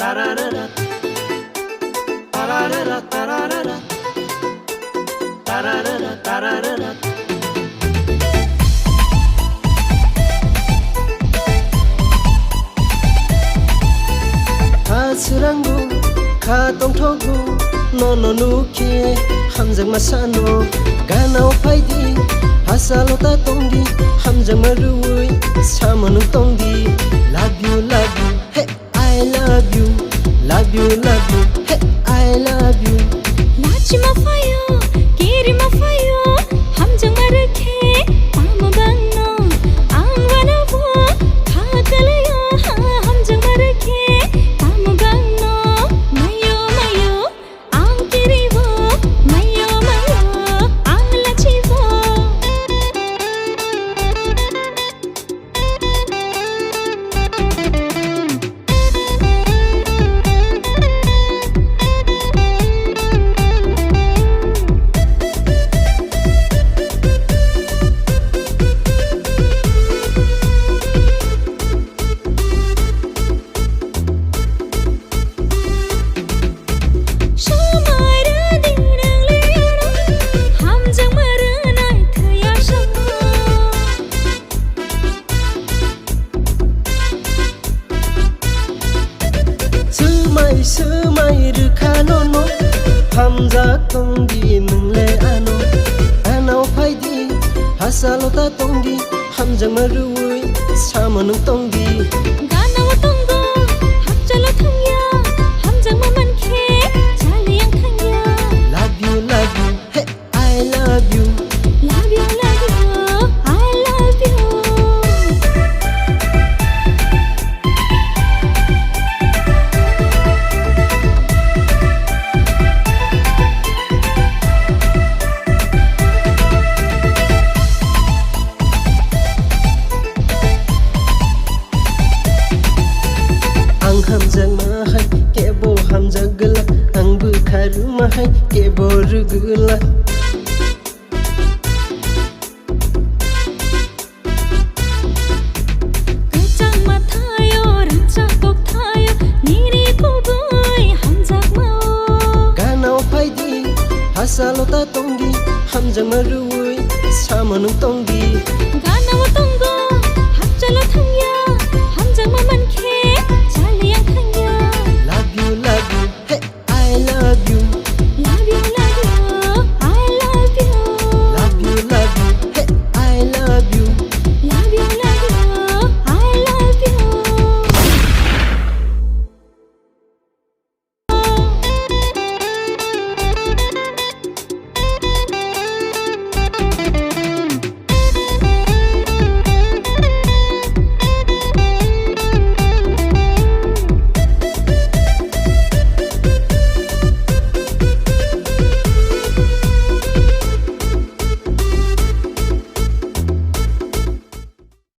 tararara, tararara, tararara, tararara, tararara. Hasirangu, katongtogu, nono nuki, hamzang masano, ganao paidi, hasalota tongi, hamzang marui, samanu tongi. Love you, hey, I love you, hey, I love you. Lachi mafayo, kiri mafayo, hamjang marke, pamo bangno, angwana wo, khakalayo, hamjang marke, pamo bangno, mayo mayo, ang kiri wo, mayo mayo, ang lachi wo. Semai rukanono, hamzak tongdi nungle ano, anau paidi, hasalota tongdi, hamjang marui, samanung tongdi. Ganao tonggo, hapjalo thangya, hamjang mamanke, jaliyang thangya. Love you, hey, I love you. Love you, I love you. Ang hamjang mahai, kebo hamjang gelak, ang bukharu mahai, kebo rugulak. Kacang mathayo, rancak kok thayo, niri kubui, hamjak mau. Ganao paidi, hasalota tongdi, hamjang marui, samanung tongdi. Ganao tonggo, hapjalo thangya.